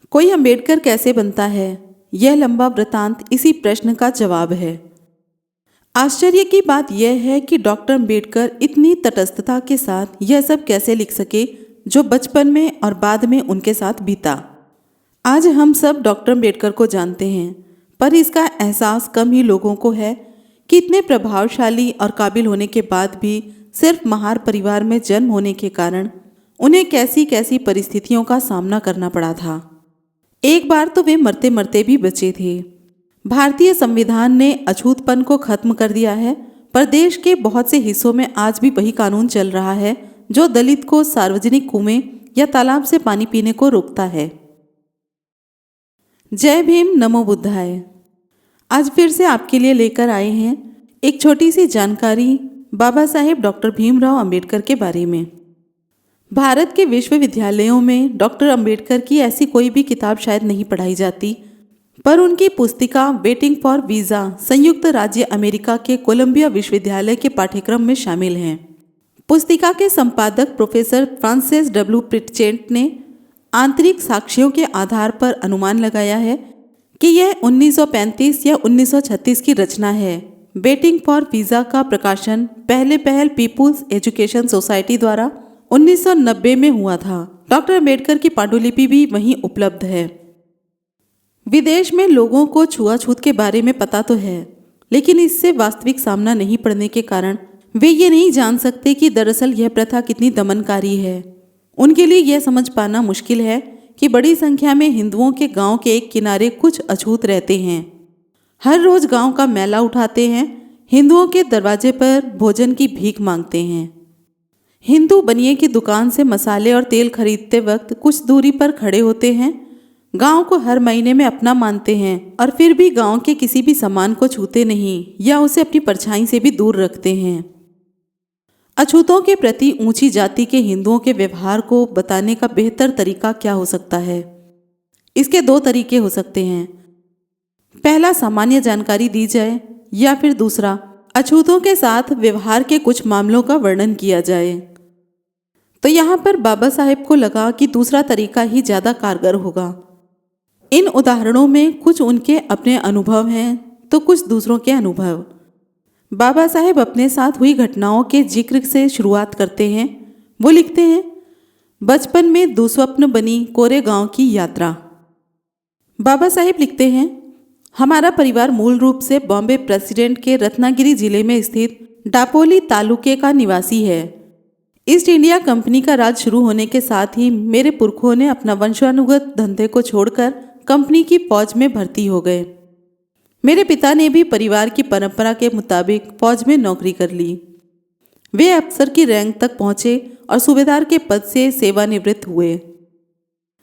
कोई अम्बेडकर कैसे बनता है? यह लंबा वृतांत इसी प्रश्न का जवाब है। आश्चर्य की बात यह है कि डॉक्टर अम्बेडकर इतनी तटस्थता के साथ यह सब कैसे लिख सके जो बचपन में और बाद में उनके साथ बीता। आज हम सब डॉक्टर अम्बेडकर को जानते हैं, पर इसका एहसास कम ही लोगों को है कि इतने प्रभावशाली और काबिल होने के बाद भी सिर्फ महार परिवार में जन्म होने के कारण उन्हें कैसी कैसी परिस्थितियों का सामना करना पड़ा था। एक बार तो वे मरते मरते भी बचे थे। भारतीय संविधान ने अछूतपन को खत्म कर दिया है, पर देश के बहुत से हिस्सों में आज भी वही कानून चल रहा है जो दलित को सार्वजनिक कुएं या तालाब से पानी पीने को रोकता है। जय भीम, नमो बुद्धाय। आज फिर से आपके लिए लेकर आए हैं एक छोटी सी जानकारी बाबा साहेब डॉक्टर भीमराव अंबेडकर के बारे में। भारत के विश्वविद्यालयों में डॉक्टर अंबेडकर की ऐसी कोई भी किताब शायद नहीं पढ़ाई जाती, पर उनकी पुस्तिका वेटिंग फॉर वीज़ा संयुक्त राज्य अमेरिका के कोलंबिया विश्वविद्यालय के पाठ्यक्रम में शामिल हैं। पुस्तिका के संपादक प्रोफेसर फ्रांसिस डब्ल्यू प्रिटचेंट ने आंतरिक साक्ष्यों के आधार पर अनुमान लगाया है कि यह 1935 या 1936 की रचना है। वेटिंग फॉर वीज़ा का प्रकाशन पहल पीपुल्स एजुकेशन सोसाइटी द्वारा 1990 में हुआ था। डॉक्टर अम्बेडकर की पांडुलिपि भी वहीं उपलब्ध है। विदेश में लोगों को छुआछूत के बारे में पता तो है, लेकिन इससे वास्तविक सामना नहीं पड़ने के कारण वे ये नहीं जान सकते कि दरअसल यह प्रथा कितनी दमनकारी है। उनके लिए यह समझ पाना मुश्किल है कि बड़ी संख्या में हिंदुओं के गांव के एक किनारे कुछ अछूत रहते हैं। हर रोज गांव का मैला उठाते हैं, हिंदुओं के दरवाजे पर भोजन की भीख मांगते हैं। हिंदू बनिए की दुकान से मसाले और तेल खरीदते वक्त कुछ दूरी पर खड़े होते हैं। गांव को हर महीने में अपना मानते हैं और फिर भी गांव के किसी भी सामान को छूते नहीं या उसे अपनी परछाई से भी दूर रखते हैं। अछूतों के प्रति ऊंची जाति के हिंदुओं के व्यवहार को बताने का बेहतर तरीका क्या हो सकता है? इसके दो तरीके हो सकते हैं। पहला, सामान्य जानकारी दी जाए, या फिर दूसरा, अछूतों के साथ व्यवहार के कुछ मामलों का वर्णन किया जाए। तो यहाँ पर बाबा साहेब को लगा कि दूसरा तरीका ही ज़्यादा कारगर होगा। इन उदाहरणों में कुछ उनके अपने अनुभव हैं तो कुछ दूसरों के अनुभव। बाबा साहेब अपने साथ हुई घटनाओं के जिक्र से शुरुआत करते हैं। वो लिखते हैं, बचपन में दुस्वप्न बनी कोरे गांव की यात्रा। बाबा साहेब लिखते हैं, हमारा परिवार मूल रूप से बॉम्बे प्रेसिडेंट के रत्नागिरी जिले में स्थित डापोली तालुके का निवासी है। ईस्ट इंडिया कंपनी का राज शुरू होने के साथ ही मेरे पुरखों ने अपना वंशानुगत धंधे को छोड़कर कंपनी की फौज में भर्ती हो गए। मेरे पिता ने भी परिवार की परंपरा के मुताबिक फौज में नौकरी कर ली। वे अफसर की रैंक तक पहुंचे और सूबेदार के पद से सेवानिवृत्त हुए।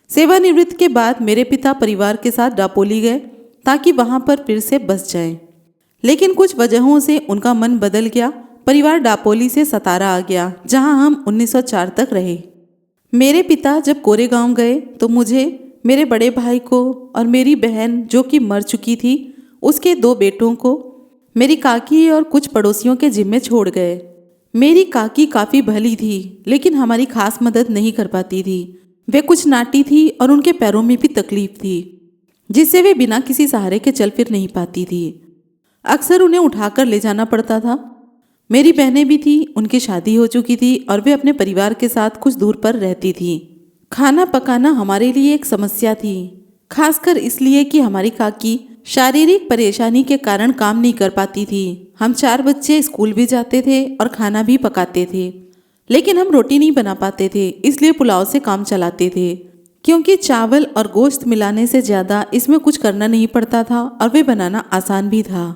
सेवानिवृत्त के बाद मेरे पिता परिवार के साथ डापोली गए ताकि वहां पर फिर से बस जाएं। लेकिन कुछ वजहों से उनका मन बदल गया। परिवार डापोली से सतारा आ गया, जहां हम 1904 तक रहे। मेरे पिता जब कोरेगांव गए तो मुझे, मेरे बड़े भाई को और मेरी बहन जो कि मर चुकी थी, उसके 2 बेटों को, मेरी काकी और कुछ पड़ोसियों के जिम्मे छोड़ गए। मेरी काकी काफ़ी भली थी, लेकिन हमारी खास मदद नहीं कर पाती थी। वे कुछ नाटी थी और उनके पैरों में भी तकलीफ थी, जिससे वे बिना किसी सहारे के चल फिर नहीं पाती थी। अक्सर उन्हें उठाकर ले जाना पड़ता था। मेरी बहनें भी थी, उनकी शादी हो चुकी थी और वे अपने परिवार के साथ कुछ दूर पर रहती थी। खाना पकाना हमारे लिए एक समस्या थी, खासकर इसलिए कि हमारी काकी शारीरिक परेशानी के कारण काम नहीं कर पाती थी। हम 4 बच्चे स्कूल भी जाते थे और खाना भी पकाते थे, लेकिन हम रोटी नहीं बना पाते थे, इसलिए पुलाव से काम चलाते थे, क्योंकि चावल और गोश्त मिलाने से ज़्यादा इसमें कुछ करना नहीं पड़ता था और वे बनाना आसान भी था।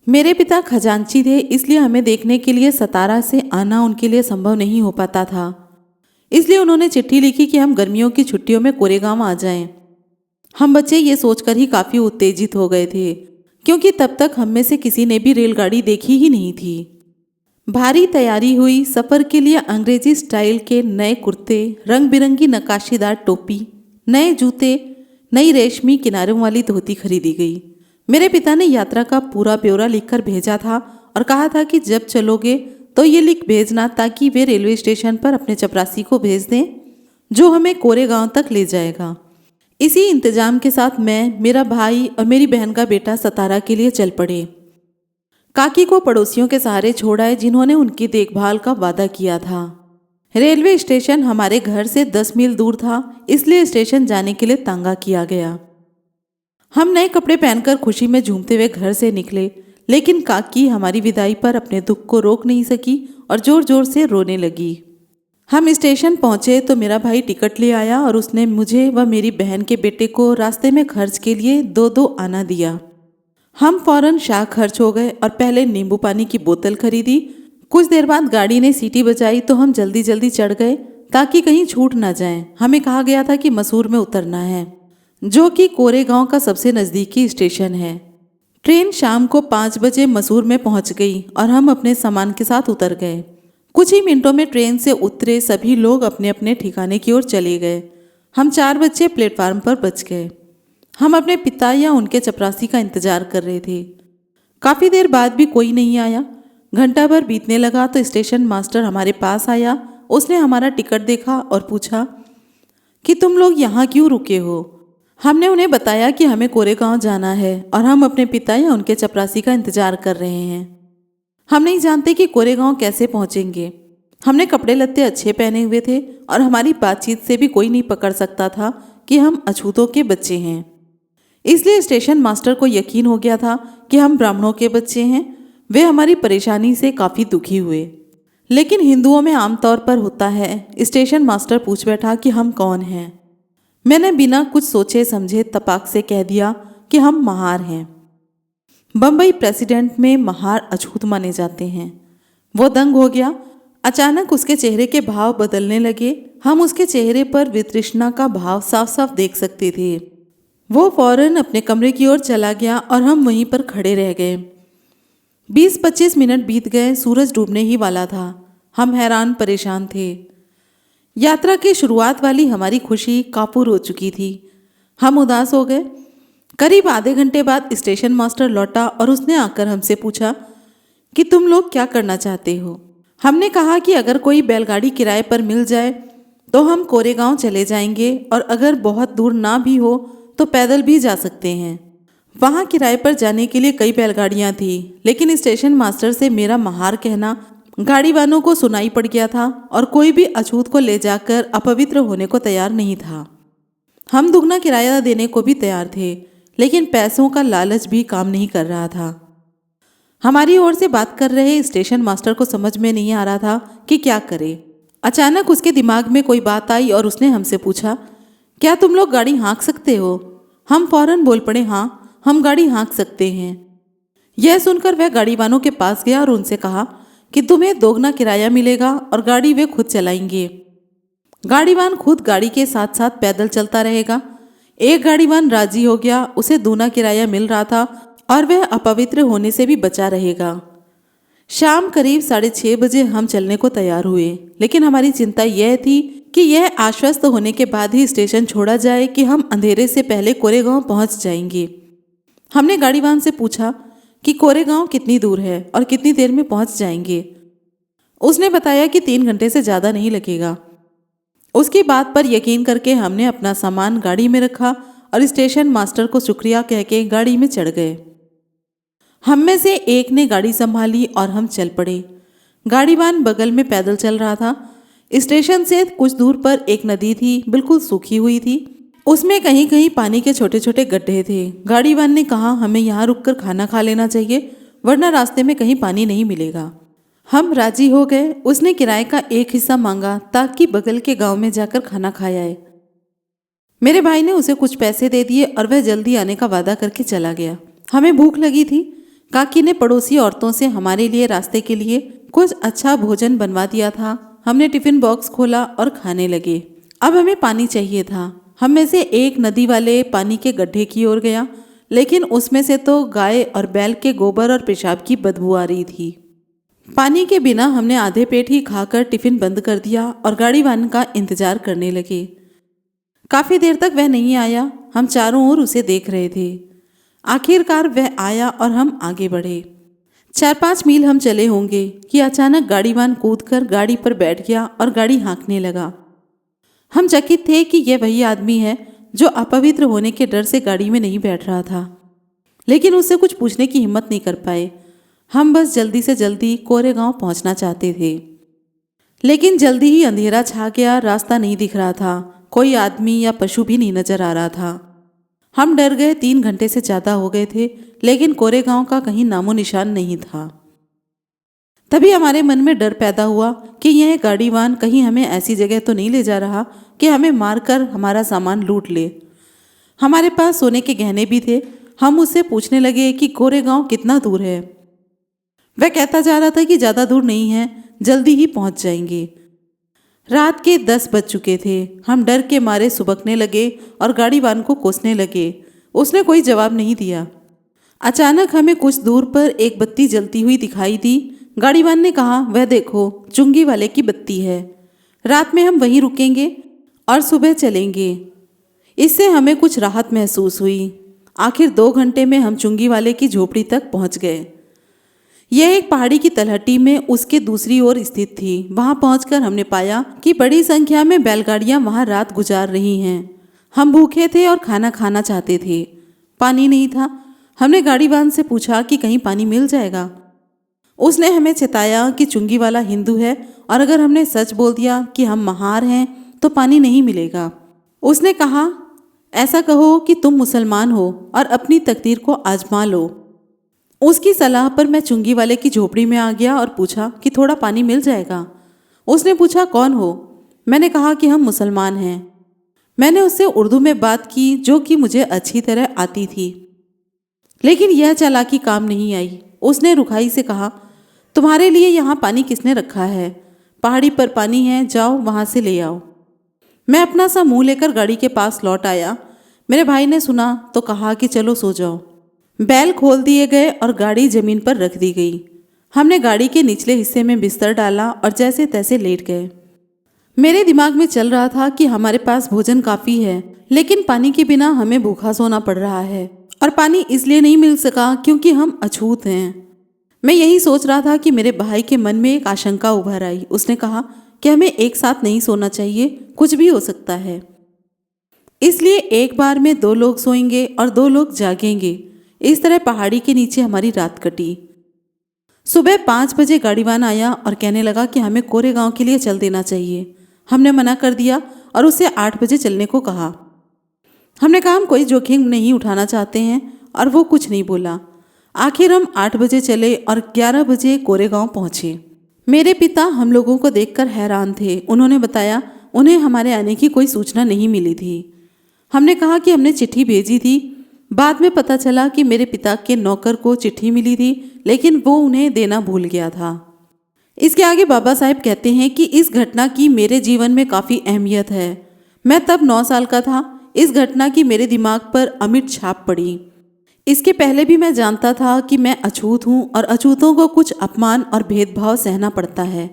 मेरे पिता खजांची थे, इसलिए हमें देखने के लिए सतारा से आना उनके लिए संभव नहीं हो पाता था। इसलिए उन्होंने चिट्ठी लिखी कि हम गर्मियों की छुट्टियों में कोरेगांव आ जाएं। हम बच्चे ये सोचकर ही काफ़ी उत्तेजित हो गए थे, क्योंकि तब तक हम में से किसी ने भी रेलगाड़ी देखी ही नहीं थी। भारी तैयारी हुई। सफ़र के लिए अंग्रेजी स्टाइल के नए कुर्ते, रंग बिरंगी नक्काशीदार टोपी, नए जूते, नई रेशमी किनारों वाली धोती खरीदी गई। मेरे पिता ने यात्रा का पूरा ब्यौरा लिखकर भेजा था और कहा था कि जब चलोगे तो ये लिख भेजना ताकि वे रेलवे स्टेशन पर अपने चपरासी को भेज दें, जो हमें कोरेगांव तक ले जाएगा। इसी इंतजाम के साथ मैं, मेरा भाई और मेरी बहन का बेटा सतारा के लिए चल पड़े। काकी को पड़ोसियों के सहारे छोड़ आए जिन्होंने उनकी देखभाल का वादा किया था। रेलवे स्टेशन हमारे घर से 10 मील दूर था, इसलिए स्टेशन जाने के लिए तांगा किया गया। हम नए कपड़े पहनकर खुशी में झूमते हुए घर से निकले, लेकिन काकी हमारी विदाई पर अपने दुख को रोक नहीं सकी और जोर जोर से रोने लगी। हम स्टेशन पहुंचे तो मेरा भाई टिकट ले आया और उसने मुझे व मेरी बहन के बेटे को रास्ते में खर्च के लिए 2-2 आना दिया। हम फौरन शाह खर्च हो गए और पहले नींबू पानी की बोतल खरीदी। कुछ देर बाद गाड़ी ने सीटी बजाई तो हम जल्दी जल्दी चढ़ गए ताकि कहीं छूट ना जाएं। हमें कहा गया था कि मसूर में उतरना है, जो कि कोरेगांव का सबसे नज़दीकी स्टेशन है। ट्रेन शाम को 5 बजे मसूर में पहुंच गई और हम अपने सामान के साथ उतर गए। कुछ ही मिनटों में ट्रेन से उतरे सभी लोग अपने अपने ठिकाने की ओर चले गए। हम 4 बच्चे प्लेटफार्म पर बच गए। हम अपने पिता या उनके चपरासी का इंतजार कर रहे थे। काफ़ी देर बाद भी कोई नहीं आया। घंटा भर बीतने लगा तो स्टेशन मास्टर हमारे पास आया। उसने हमारा टिकट देखा और पूछा कि तुम लोग यहाँ क्यों रुके हो। हमने उन्हें बताया कि हमें कोरेगांव जाना है और हम अपने पिता या उनके चपरासी का इंतजार कर रहे हैं। हम नहीं जानते कि कोरेगांव कैसे पहुंचेंगे। हमने कपड़े लत्ते अच्छे पहने हुए थे और हमारी बातचीत से भी कोई नहीं पकड़ सकता था कि हम अछूतों के बच्चे हैं। इसलिए स्टेशन मास्टर को यकीन हो गया था कि हम ब्राह्मणों के बच्चे हैं। वे हमारी परेशानी से काफ़ी दुखी हुए। लेकिन हिंदुओं में आमतौर पर होता है। स्टेशन मास्टर पूछ बैठा कि हम कौन हैं। मैंने बिना कुछ सोचे समझे तपाक से कह दिया कि हम महार हैं। बम्बई प्रेसिडेंट में महार अछूत माने जाते हैं। वो दंग हो गया। अचानक उसके चेहरे के भाव बदलने लगे। हम उसके चेहरे पर वितृष्णा का भाव साफ साफ देख सकते थे। वो फौरन अपने कमरे की ओर चला गया और हम वहीं पर खड़े रह गए। 20-25 मिनट बीत गए। सूरज डूबने ही वाला था। हम हैरान परेशान थे। यात्रा की शुरुआत वाली हमारी खुशी कापूर हो चुकी थी। हम उदास हो गए। करीब आधे घंटे बाद स्टेशन मास्टर लौटा और उसने आकर हमसे पूछा कि तुम लोग क्या करना चाहते हो। हमने कहा कि अगर कोई बैलगाड़ी किराए पर मिल जाए तो हम कोरेगांव चले जाएंगे और अगर बहुत दूर ना भी हो तो पैदल भी जा सकते हैं। वहाँ किराए पर जाने के लिए कई बैलगाड़ियाँ थी, लेकिन स्टेशन मास्टर से मेरा महार कहना गाड़ी वालों को सुनाई पड़ गया था और कोई भी अछूत को ले जाकर अपवित्र होने को तैयार नहीं था। हम दुगना किराया देने को भी तैयार थे, लेकिन पैसों का लालच भी काम नहीं कर रहा था। हमारी ओर से बात कर रहे स्टेशन मास्टर को समझ में नहीं आ रहा था कि क्या करे। अचानक उसके दिमाग में कोई बात आई और उसने हमसे पूछा, क्या तुम लोग गाड़ी हाँक सकते हो। हम फौरन बोल पड़े, हाँ हम गाड़ी हाँक सकते हैं। यह सुनकर वह गाड़ी वालों के पास गया और उनसे कहा कि तुम्हें दोगुना किराया मिलेगा और गाड़ी वे खुद चलाएंगे। गाड़ीवान खुद गाड़ी के साथ साथ पैदल चलता रहेगा। एक गाड़ीवान राजी हो गया। उसे दूना किराया मिल रहा था और वह अपवित्र होने से भी बचा रहेगा। शाम करीब 6:30 बजे हम चलने को तैयार हुए, लेकिन हमारी चिंता यह थी कि यह आश्वस्त होने के बाद ही स्टेशन छोड़ा जाए कि हम अंधेरे से पहले कोरेगांव पहुंच जाएंगे। हमने गाड़ीवान से पूछा कि कोरेगांव कितनी दूर है और कितनी देर में पहुंच जाएंगे। उसने बताया कि 3 घंटे से ज़्यादा नहीं लगेगा। उसकी बात पर यकीन करके हमने अपना सामान गाड़ी में रखा और स्टेशन मास्टर को शुक्रिया कह के गाड़ी में चढ़ गए। हम में से एक ने गाड़ी संभाली और हम चल पड़े। गाड़ीवान बगल में पैदल चल रहा था। स्टेशन से कुछ दूर पर एक नदी थी, बिल्कुल सूखी हुई थी। उसमें कहीं कहीं पानी के छोटे छोटे गड्ढे थे। गाड़ीवान ने कहा हमें यहाँ रुककर खाना खा लेना चाहिए, वरना रास्ते में कहीं पानी नहीं मिलेगा। हम राजी हो गए। उसने किराए का एक हिस्सा मांगा ताकि बगल के गांव में जाकर खाना खाया आए। मेरे भाई ने उसे कुछ पैसे दे दिए और वह जल्दी आने का वादा करके चला गया। हमें भूख लगी थी। काकी ने पड़ोसी औरतों से हमारे लिए रास्ते के लिए कुछ अच्छा भोजन बनवा दिया था। हमने टिफिन बॉक्स खोला और खाने लगे। अब हमें पानी चाहिए था। हम में से एक नदी वाले पानी के गड्ढे की ओर गया, लेकिन उसमें से तो गाय और बैल के गोबर और पेशाब की बदबू आ रही थी। पानी के बिना हमने आधे पेट ही खाकर टिफिन बंद कर दिया और गाड़ीवान का इंतजार करने लगे। काफ़ी देर तक वह नहीं आया। हम चारों ओर उसे देख रहे थे। आखिरकार वह आया और हम आगे बढ़े। 4-5 मील हम चले होंगे कि अचानक गाड़ीवान कूदकर गाड़ी पर बैठ गया और गाड़ी हाँकने लगा। हम चकित थे कि यह वही आदमी है जो अपवित्र होने के डर से गाड़ी में नहीं बैठ रहा था, लेकिन उससे कुछ पूछने की हिम्मत नहीं कर पाए। हम बस जल्दी से जल्दी कोरेगांव पहुंचना चाहते थे, लेकिन जल्दी ही अंधेरा छा गया। रास्ता नहीं दिख रहा था, कोई आदमी या पशु भी नहीं नजर आ रहा था। हम डर गए। 3 घंटे से ज़्यादा हो गए थे, लेकिन कोरेगांव का कहीं नामो निशान नहीं था। तभी हमारे मन में डर पैदा हुआ कि यह गाड़ीवान कहीं हमें ऐसी जगह तो नहीं ले जा रहा कि हमें मारकर हमारा सामान लूट ले। हमारे पास सोने के गहने भी थे। हम उससे पूछने लगे कि कोरेगांव कितना दूर है। वह कहता जा रहा था कि ज़्यादा दूर नहीं है, जल्दी ही पहुंच जाएंगे। रात के 10 बज चुके थे। हम डर के मारे सुबकने लगे और गाड़ीवान को कोसने लगे। उसने कोई जवाब नहीं दिया। अचानक हमें कुछ दूर पर एक बत्ती जलती हुई दिखाई दी। गाड़ीवान ने कहा, वह देखो, चुंगी वाले की बत्ती है। रात में हम वहीं रुकेंगे और सुबह चलेंगे। इससे हमें कुछ राहत महसूस हुई। आखिर 2 घंटे में हम चुंगी वाले की झोपड़ी तक पहुंच गए। यह एक पहाड़ी की तलहटी में उसके दूसरी ओर स्थित थी। वहां पहुंचकर हमने पाया कि बड़ी संख्या में बैलगाड़ियां वहां रात गुजार रही हैं। हम भूखे थे और खाना खाना चाहते थे। पानी नहीं था। हमने गाड़ीवान से पूछा कि कहीं पानी मिल जाएगा। उसने हमें चेताया कि चुंगी वाला हिंदू है और अगर हमने सच बोल दिया कि हम महार हैं तो पानी नहीं मिलेगा। उसने कहा, ऐसा कहो कि तुम मुसलमान हो और अपनी तकदीर को आजमा लो। उसकी सलाह पर मैं चुंगी वाले की झोपड़ी में आ गया और पूछा कि थोड़ा पानी मिल जाएगा। उसने पूछा, कौन हो? मैंने कहा कि हम मुसलमान हैं। मैंने उससे उर्दू में बात की जो कि मुझे अच्छी तरह आती थी, लेकिन यह चालाकी काम नहीं आई। उसने रुखाई से कहा, तुम्हारे लिए यहाँ पानी किसने रखा है? पहाड़ी पर पानी है, जाओ वहाँ से ले आओ। मैं अपना सा मुँह लेकर गाड़ी के पास लौट आया। मेरे भाई ने सुना तो कहा कि चलो सो जाओ। बैल खोल दिए गए और गाड़ी जमीन पर रख दी गई। हमने गाड़ी के निचले हिस्से में बिस्तर डाला और जैसे तैसे लेट गए। मेरे दिमाग में चल रहा था कि हमारे पास भोजन काफ़ी है, लेकिन पानी के बिना हमें भूखा सोना पड़ रहा है और पानी इसलिए नहीं मिल सका क्योंकि हम अछूत हैं। मैं यही सोच रहा था कि मेरे भाई के मन में एक आशंका उभर आई। उसने कहा कि हमें एक साथ नहीं सोना चाहिए, कुछ भी हो सकता है। इसलिए एक बार में 2 लोग सोएंगे और 2 लोग जागेंगे। इस तरह पहाड़ी के नीचे हमारी रात कटी। सुबह 5 बजे गाड़ीवान आया और कहने लगा कि हमें कोरेगांव के लिए चल देना चाहिए। हमने मना कर दिया और उसे 8 बजे चलने को कहा। हमने कहा हम कोई जोखिम नहीं उठाना चाहते हैं और वो कुछ नहीं बोला। आखिर हम 8 बजे चले और 11 बजे कोरेगांव पहुंचे। मेरे पिता हम लोगों को देखकर हैरान थे। उन्होंने बताया उन्हें हमारे आने की कोई सूचना नहीं मिली थी। हमने कहा कि हमने चिट्ठी भेजी थी। बाद में पता चला कि मेरे पिता के नौकर को चिट्ठी मिली थी, लेकिन वो उन्हें देना भूल गया था। इसके आगे बाबा साहेब कहते हैं कि इस घटना की मेरे जीवन में काफ़ी अहमियत है। मैं तब 9 साल का था। इस घटना की मेरे दिमाग पर अमिट छाप पड़ी। इसके पहले भी मैं जानता था कि मैं अछूत हूँ और अछूतों को कुछ अपमान और भेदभाव सहना पड़ता है।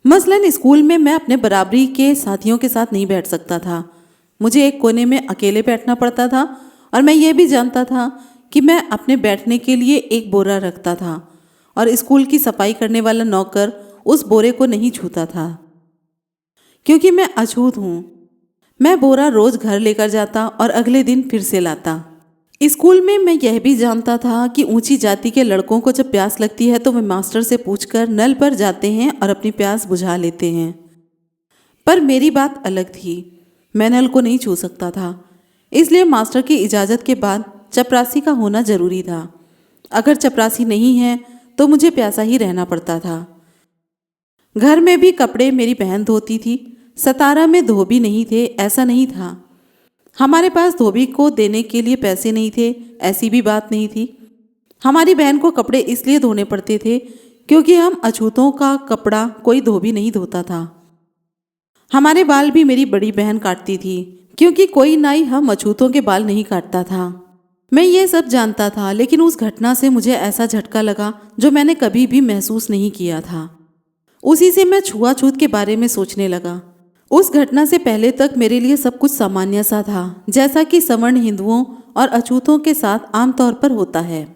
मसलन स्कूल में मैं अपने बराबरी के साथियों के साथ नहीं बैठ सकता था। मुझे एक कोने में अकेले बैठना पड़ता था और मैं ये भी जानता था कि मैं अपने बैठने के लिए एक बोरा रखता था और स्कूल की सफाई करने वाला नौकर उस बोरे को नहीं छूता था क्योंकि मैं अछूत हूँ। मैं बोरा रोज घर लेकर जाता और अगले दिन फिर से लाता। स्कूल में मैं यह भी जानता था कि ऊंची जाति के लड़कों को जब प्यास लगती है तो वे मास्टर से पूछकर नल पर जाते हैं और अपनी प्यास बुझा लेते हैं। पर मेरी बात अलग थी। मैं नल को नहीं छू सकता था, इसलिए मास्टर की इजाज़त के बाद चपरासी का होना जरूरी था। अगर चपरासी नहीं है तो मुझे प्यासा ही रहना पड़ता था। घर में भी कपड़े मेरी बहन धोती थी। सतारा में धोबी नहीं थे ऐसा नहीं था। हमारे पास धोबी को देने के लिए पैसे नहीं थे ऐसी भी बात नहीं थी। हमारी बहन को कपड़े इसलिए धोने पड़ते थे क्योंकि हम अछूतों का कपड़ा कोई धोबी नहीं धोता था। हमारे बाल भी मेरी बड़ी बहन काटती थी क्योंकि कोई नाई हम अछूतों के बाल नहीं काटता था। मैं ये सब जानता था, लेकिन उस घटना से मुझे ऐसा झटका लगा जो मैंने कभी भी महसूस नहीं किया था। उसी से मैं छुआछूत के बारे में सोचने लगा। उस घटना से पहले तक मेरे लिए सब कुछ सामान्य सा था, जैसा कि सवर्ण हिंदुओं और अछूतों के साथ आमतौर पर होता है।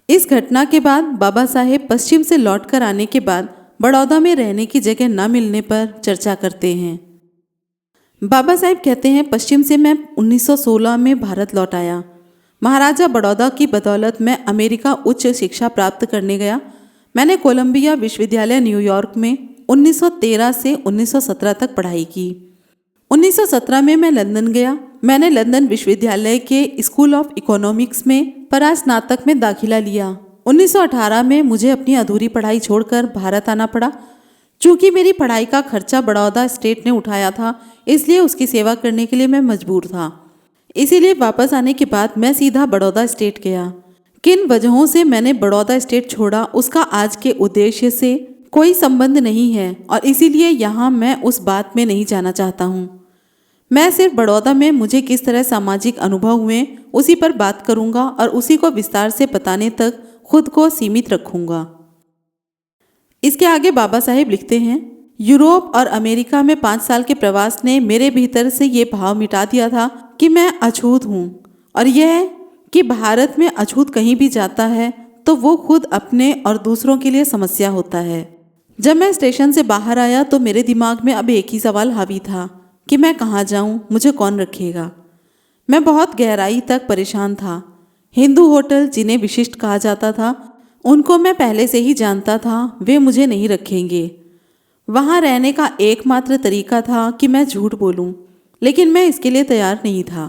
इस घटना के बाद बाबा साहेब पश्चिम से लौटकर आने के बाद बड़ौदा में रहने की जगह न मिलने पर चर्चा करते हैं। बाबा साहेब कहते हैं, पश्चिम से मैं 1916 में भारत लौट आया। महाराजा बड़ौदा की बदौलत मैं अमेरिका उच्च शिक्षा प्राप्त करने गया। मैंने कोलंबिया विश्वविद्यालय न्यूयॉर्क में 1913 से 1917 तक पढ़ाई की। 1917 में मैं लंदन गया। मैंने लंदन विश्वविद्यालय के स्कूल ऑफ इकोनॉमिक्स में परास्नातक में दाखिला लिया। 1918 में मुझे अपनी अधूरी पढ़ाई छोड़कर भारत आना पड़ा। चूंकि मेरी पढ़ाई का खर्चा बड़ौदा स्टेट ने उठाया था, इसलिए उसकी सेवा करने के लिए मैं मजबूर था। इसीलिए वापस आने के बाद मैं सीधा बड़ौदा स्टेट गया। किन वजहों से मैंने बड़ौदा स्टेट छोड़ा, उसका आज के उद्देश्य से कोई संबंध नहीं है और इसीलिए यहाँ मैं उस बात में नहीं जाना चाहता हूँ। मैं सिर्फ बड़ौदा में मुझे किस तरह सामाजिक अनुभव हुए उसी पर बात करूँगा और उसी को विस्तार से बताने तक खुद को सीमित रखूँगा। इसके आगे बाबा साहेब लिखते हैं, यूरोप और अमेरिका में 5 साल के प्रवास ने मेरे भीतर से ये भाव मिटा दिया था कि मैं अछूत हूँ, और यह कि भारत में अछूत कहीं भी जाता है तो वो खुद अपने और दूसरों के लिए समस्या होता है। जब मैं स्टेशन से बाहर आया तो मेरे दिमाग में अब एक ही सवाल हावी था कि मैं कहाँ जाऊँ, मुझे कौन रखेगा। मैं बहुत गहराई तक परेशान था। हिंदू होटल, जिन्हें विशिष्ट कहा जाता था, उनको मैं पहले से ही जानता था, वे मुझे नहीं रखेंगे। वहाँ रहने का एकमात्र तरीका था कि मैं झूठ बोलूं, लेकिन मैं इसके लिए तैयार नहीं था,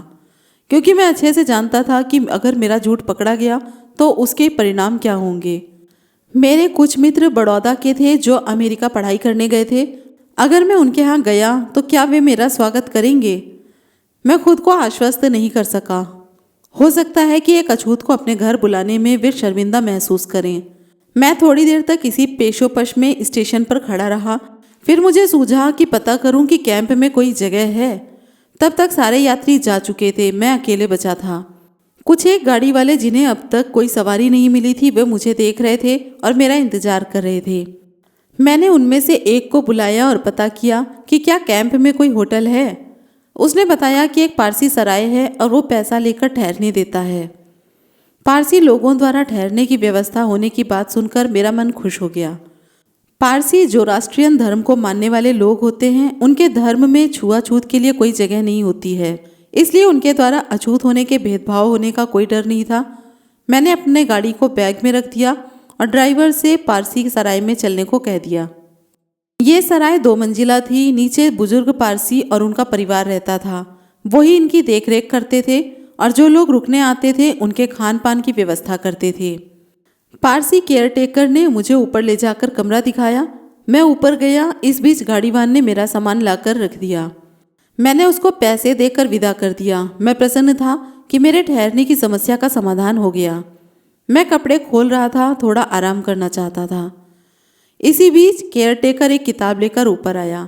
क्योंकि मैं अच्छे से जानता था कि अगर मेरा झूठ पकड़ा गया तो उसके परिणाम क्या होंगे। मेरे कुछ मित्र बड़ौदा के थे जो अमेरिका पढ़ाई करने गए थे। अगर मैं उनके यहाँ गया तो क्या वे मेरा स्वागत करेंगे? मैं खुद को आश्वस्त नहीं कर सका। हो सकता है कि एक अछूत को अपने घर बुलाने में वे शर्मिंदा महसूस करें। मैं थोड़ी देर तक इसी पेशोपश में स्टेशन पर खड़ा रहा। फिर मुझे सूझा कि पता करूं कि कैंप में कोई जगह है। तब तक सारे यात्री जा चुके थे, मैं अकेले बचा था। कुछ एक गाड़ी वाले, जिन्हें अब तक कोई सवारी नहीं मिली थी, वे मुझे देख रहे थे और मेरा इंतजार कर रहे थे। मैंने उनमें से एक को बुलाया और पता किया कि क्या कैंप में कोई होटल है। उसने बताया कि एक पारसी सराय है और वो पैसा लेकर ठहरने देता है। पारसी लोगों द्वारा ठहरने की व्यवस्था होने की बात सुनकर मेरा मन खुश हो गया। पारसी जो राष्ट्रीय धर्म को मानने वाले लोग होते हैं, उनके धर्म में छुआछूत के लिए कोई जगह नहीं होती है, इसलिए उनके द्वारा अछूत होने के भेदभाव होने का कोई डर नहीं था। मैंने अपने गाड़ी को बैग में रख दिया और ड्राइवर से पारसी सराय में चलने को कह दिया। ये सराय 2 मंजिला थी। नीचे बुजुर्ग पारसी और उनका परिवार रहता था। वही इनकी देखरेख करते थे और जो लोग रुकने आते थे उनके खान पान की व्यवस्था करते थे। पारसी केयरटेकर ने मुझे ऊपर ले जाकर कमरा दिखाया। मैं ऊपर गया। इस बीच गाड़ीवान ने मेरा सामान लाकर रख दिया। मैंने उसको पैसे देकर विदा कर दिया। मैं प्रसन्न था कि मेरे ठहरने की समस्या का समाधान हो गया। मैं कपड़े खोल रहा था, थोड़ा आराम करना चाहता था। इसी बीच केयरटेकर एक किताब लेकर ऊपर आया।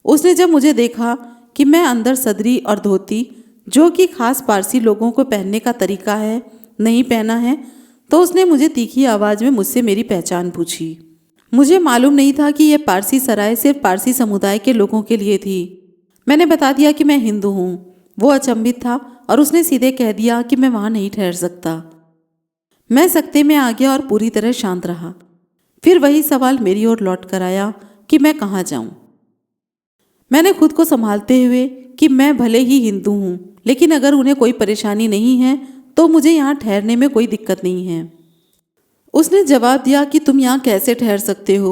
उसने जब मुझे देखा कि मैं अंदर सदरी और धोती, जो कि खास पारसी लोगों को पहनने का तरीका है, नहीं पहना है, तो उसने मुझे तीखी आवाज़ में मुझसे मेरी पहचान पूछी। मुझे मालूम नहीं था कि यह पारसी सराय सिर्फ पारसी समुदाय के लोगों के लिए थी। मैंने बता दिया कि मैं हिंदू हूँ। वो अचंभित था और उसने सीधे कह दिया कि मैं वहाँ नहीं ठहर सकता। मैं सकते में आ गया और पूरी तरह शांत रहा। फिर वही सवाल मेरी ओर लौट कर आया कि मैं कहाँ जाऊं। मैंने खुद को संभालते हुए कि मैं भले ही हिंदू हूँ, लेकिन अगर उन्हें कोई परेशानी नहीं है तो मुझे यहाँ ठहरने में कोई दिक्कत नहीं है। उसने जवाब दिया कि तुम यहाँ कैसे ठहर सकते हो?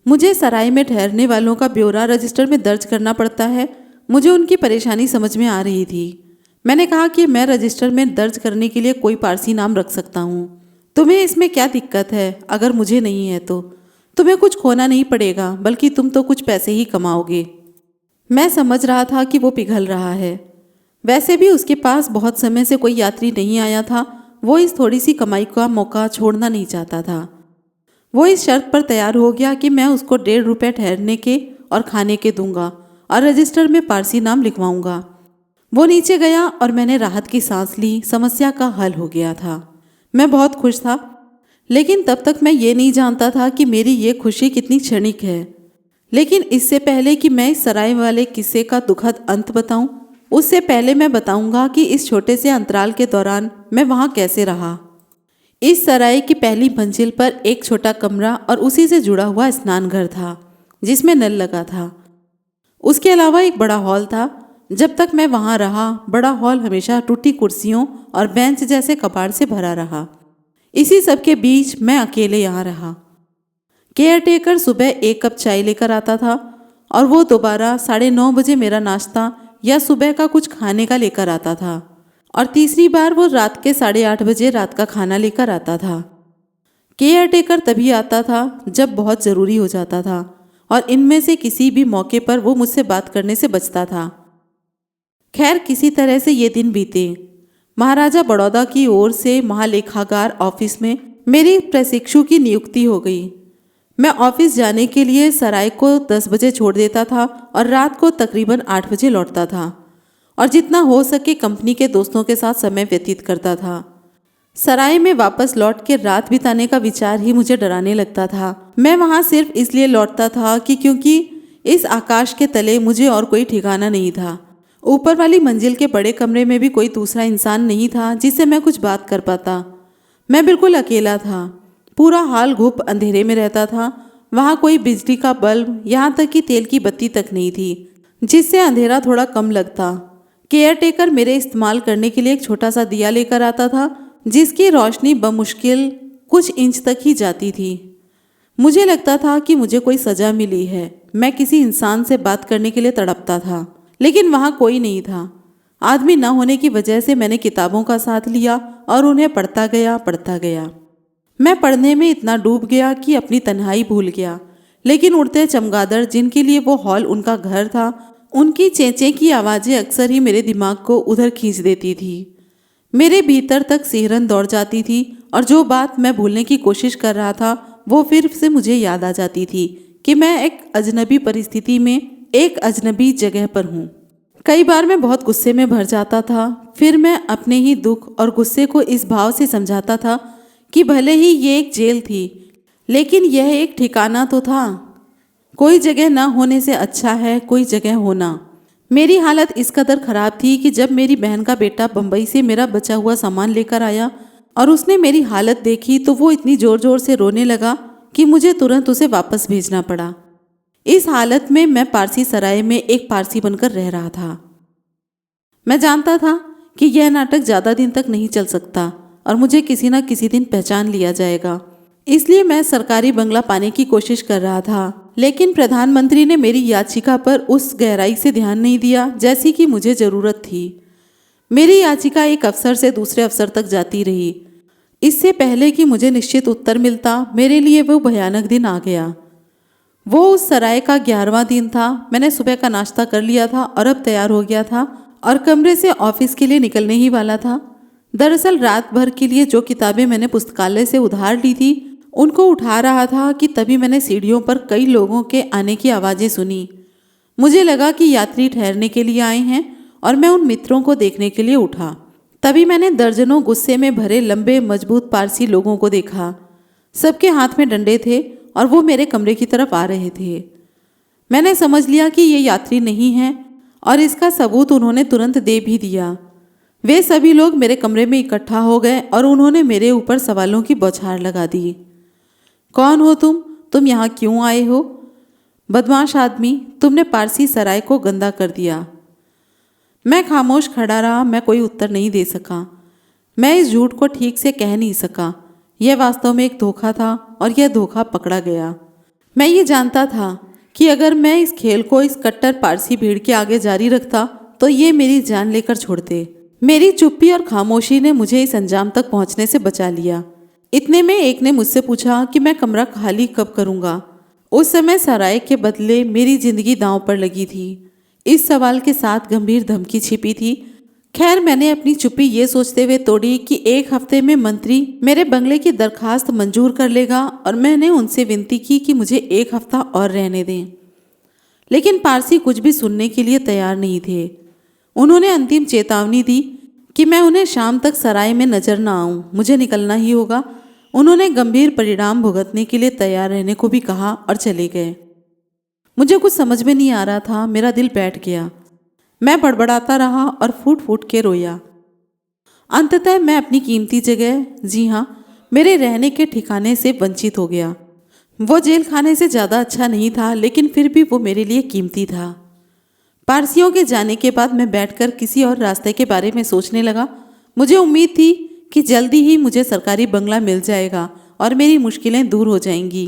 मुझे सराय में ठहरने वालों का ब्यौरा रजिस्टर में दर्ज करना पड़ता है। मुझे उनकी परेशानी समझ में आ रही थी। मैंने कहा कि मैं रजिस्टर में दर्ज करने के लिए कोई पारसी नाम रख सकता हूँ। तुम्हें इसमें क्या दिक्कत है? अगर मुझे नहीं है तो तुम्हें कुछ खोना नहीं पड़ेगा, बल्कि तुम तो कुछ पैसे ही कमाओगे। मैं समझ रहा था कि वो पिघल रहा है। वैसे भी उसके पास बहुत समय से कोई यात्री नहीं आया था। वो इस थोड़ी सी कमाई का मौका छोड़ना नहीं चाहता था। वो इस शर्त पर तैयार हो गया कि मैं उसको 1.5 रुपये ठहरने के और खाने के दूंगा और रजिस्टर में पारसी नाम लिखवाऊंगा। वो नीचे गया और मैंने राहत की सांस ली। समस्या का हल हो गया था। मैं बहुत खुश था, लेकिन तब तक मैं ये नहीं जानता था कि मेरी ये खुशी कितनी क्षणिक है। लेकिन इससे पहले कि मैं इस सराय वाले किस्से का दुखद अंत बताऊं, उससे पहले मैं बताऊंगा कि इस छोटे से अंतराल के दौरान मैं वहाँ कैसे रहा। इस सराय की पहली मंजिल पर एक छोटा कमरा और उसी से जुड़ा हुआ स्नान घर था, जिसमें नल लगा था। उसके अलावा एक बड़ा हॉल था। जब तक मैं वहाँ रहा, बड़ा हॉल हमेशा टूटी कुर्सियों और बेंच जैसे कबाड़ से भरा रहा। इसी सब के बीच मैं अकेले यहाँ रहा। केयरटेकर सुबह 1 कप चाय लेकर आता था और वो दोबारा 9:30 बजे मेरा नाश्ता या सुबह का कुछ खाने का लेकर आता था, और तीसरी बार वो रात के 8:30 बजे रात का खाना लेकर आता था। केयरटेकर तभी आता था जब बहुत ज़रूरी हो जाता था, और इनमें से किसी भी मौके पर वो मुझसे बात करने से बचता था। खैर, किसी तरह से ये दिन बीते। महाराजा बड़ौदा की ओर से महालेखागार ऑफिस में मेरी प्रशिक्षु की नियुक्ति हो गई। मैं ऑफिस जाने के लिए सराय को 10 बजे छोड़ देता था और रात को तकरीबन 8 बजे लौटता था, और जितना हो सके कंपनी के दोस्तों के साथ समय व्यतीत करता था। सराय में वापस लौट के रात बिताने का विचार ही मुझे डराने लगता था। मैं वहाँ सिर्फ इसलिए लौटता था कि क्योंकि इस आकाश के तले मुझे और कोई ठिकाना नहीं था। ऊपर वाली मंजिल के बड़े कमरे में भी कोई दूसरा इंसान नहीं था जिससे मैं कुछ बात कर पाता। मैं बिल्कुल अकेला था। पूरा हाल घुप अंधेरे में रहता था। वहाँ कोई बिजली का बल्ब, यहाँ तक कि तेल की बत्ती तक नहीं थी, जिससे अंधेरा थोड़ा कम लगता। केयरटेकर मेरे इस्तेमाल करने के लिए एक छोटा सा दिया लेकर आता था, जिसकी रोशनी बमुश्किल कुछ इंच तक ही जाती थी। मुझे लगता था कि मुझे कोई सजा मिली है। मैं किसी इंसान से बात करने के लिए तड़पता था, लेकिन वहाँ कोई नहीं था। आदमी न होने की वजह से मैंने किताबों का साथ लिया और उन्हें पढ़ता गया। मैं पढ़ने में इतना डूब गया कि अपनी तन्हाई भूल गया। लेकिन उड़ते चमगादड़, जिनके लिए वो हॉल उनका घर था, उनकी चेंचे की आवाज़ें अक्सर ही मेरे दिमाग को उधर खींच देती थी। मेरे भीतर तक सिहरन दौड़ जाती थी, और जो बात मैं भूलने की कोशिश कर रहा था वो फिर से मुझे याद आ जाती थी कि मैं एक अजनबी परिस्थिति में, एक अजनबी जगह पर हूँ। कई बार मैं बहुत गुस्से में भर जाता था। फिर मैं अपने ही दुख और गुस्से को इस भाव से समझाता था कि भले ही ये एक जेल थी, लेकिन यह एक ठिकाना तो था। कोई जगह ना होने से अच्छा है कोई जगह होना। मेरी हालत इस कदर ख़राब थी कि जब मेरी बहन का बेटा बम्बई से मेरा बचा हुआ सामान लेकर आया और उसने मेरी हालत देखी तो वो इतनी ज़ोर ज़ोर से रोने लगा कि मुझे तुरंत उसे वापस भेजना पड़ा। इस हालत में मैं पारसी सराय में एक पारसी बनकर रह रहा था। मैं जानता था कि यह नाटक ज़्यादा दिन तक नहीं चल सकता और मुझे किसी न किसी दिन पहचान लिया जाएगा। इसलिए मैं सरकारी बंगला पाने की कोशिश कर रहा था, लेकिन प्रधानमंत्री ने मेरी याचिका पर उस गहराई से ध्यान नहीं दिया जैसी कि मुझे ज़रूरत थी। मेरी याचिका एक अफसर से दूसरे अफसर तक जाती रही। इससे पहले कि मुझे निश्चित उत्तर मिलता, मेरे लिए वो भयानक दिन आ गया। वो उस सराय का 11वां दिन था। मैंने सुबह का नाश्ता कर लिया था और अब तैयार हो गया था और कमरे से ऑफिस के लिए निकलने ही वाला था। दरअसल रात भर के लिए जो किताबें मैंने पुस्तकालय से उधार ली थी उनको उठा रहा था कि तभी मैंने सीढ़ियों पर कई लोगों के आने की आवाज़ें सुनी। मुझे लगा कि यात्री ठहरने के लिए आए हैं और मैं उन मित्रों को देखने के लिए उठा। तभी मैंने दर्जनों गुस्से में भरे लंबे मजबूत पारसी लोगों को देखा। सबके हाथ में डंडे थे और वो मेरे कमरे की तरफ आ रहे थे। मैंने समझ लिया कि ये यात्री नहीं हैं और इसका सबूत उन्होंने तुरंत दे भी दिया। वे सभी लोग मेरे कमरे में इकट्ठा हो गए और उन्होंने मेरे ऊपर सवालों की बौछार लगा दी। कौन हो तुम यहाँ क्यों आए हो? बदमाश आदमी, तुमने पारसी सराय को गंदा कर दिया। मैं खामोश खड़ा रहा। मैं कोई उत्तर नहीं दे सका। मैं इस झूठ को ठीक से कह नहीं सका। यह वास्तव में एक धोखा था और यह धोखा पकड़ा गया। मैं ये जानता था कि अगर मैं इस खेल को इस कट्टर पारसी भीड़ के आगे जारी रखता तो ये मेरी जान लेकर छोड़ते। मेरी चुप्पी और खामोशी ने मुझे इस अंजाम तक पहुंचने से बचा लिया। इतने में एक ने मुझसे पूछा कि मैं कमरा खाली कब करूंगा। उस समय सराय के बदले मेरी जिंदगी दांव पर लगी थी। इस सवाल के साथ गंभीर धमकी छिपी थी। खैर, मैंने अपनी चुप्पी ये सोचते हुए तोड़ी कि 1 हफ्ते में मंत्री मेरे बंगले की दरखास्त मंजूर कर लेगा और मैंने उनसे विनती की कि मुझे 1 हफ्ता और रहने दें। लेकिन पारसी कुछ भी सुनने के लिए तैयार नहीं थे। उन्होंने अंतिम चेतावनी दी कि मैं उन्हें शाम तक सराय में नजर न आऊं। मुझे निकलना ही होगा। उन्होंने गंभीर परिणाम भुगतने के लिए तैयार रहने को भी कहा और चले गए। मुझे कुछ समझ में नहीं आ रहा था। मेरा दिल बैठ गया। मैं बड़बड़ाता रहा और फूट फूट के रोया। अंततः मैं अपनी कीमती जगह, जी हाँ, मेरे रहने के ठिकाने से वंचित हो गया। वो जेल खाने से ज़्यादा अच्छा नहीं था, लेकिन फिर भी वो मेरे लिए कीमती था। पारसियों के जाने के बाद मैं बैठकर किसी और रास्ते के बारे में सोचने लगा। मुझे उम्मीद थी कि जल्दी ही मुझे सरकारी बंगला मिल जाएगा और मेरी मुश्किलें दूर हो जाएंगी।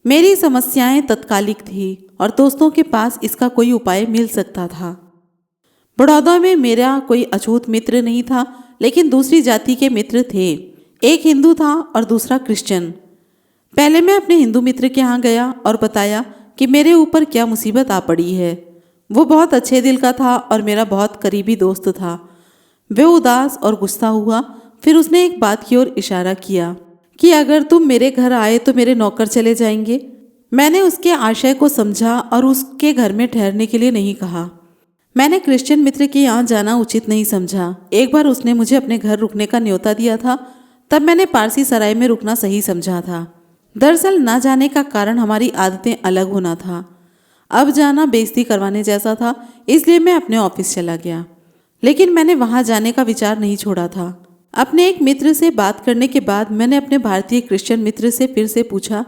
मेरी समस्याएं तत्कालिक थी और दोस्तों के पास इसका कोई उपाय मिल सकता था। बड़ौदा में मेरा कोई अछूत मित्र नहीं था, लेकिन दूसरी जाति के मित्र थे। एक हिंदू था और दूसरा क्रिश्चियन। पहले मैं अपने हिंदू मित्र के यहाँ गया और बताया कि मेरे ऊपर क्या मुसीबत आ पड़ी है। वो बहुत अच्छे दिल का था और मेरा बहुत करीबी दोस्त था। वे उदास और गुस्सा हुआ। फिर उसने एक बात की ओर इशारा किया कि अगर तुम मेरे घर आए तो मेरे नौकर चले जाएंगे। मैंने उसके आशय को समझा और उसके घर में ठहरने के लिए नहीं कहा। मैंने क्रिश्चियन मित्र के यहाँ जाना उचित नहीं समझा। एक बार उसने मुझे अपने घर रुकने का न्योता दिया था, तब मैंने पारसी सराय में रुकना सही समझा था। दरअसल न जाने का कारण हमारी आदतें अलग होना था। अब जाना बेइज्जती करवाने जैसा था, इसलिए मैं अपने ऑफिस चला गया। लेकिन मैंने वहाँ जाने का विचार नहीं छोड़ा था। अपने एक मित्र से बात करने के बाद मैंने अपने भारतीय क्रिश्चियन मित्र से फिर से पूछा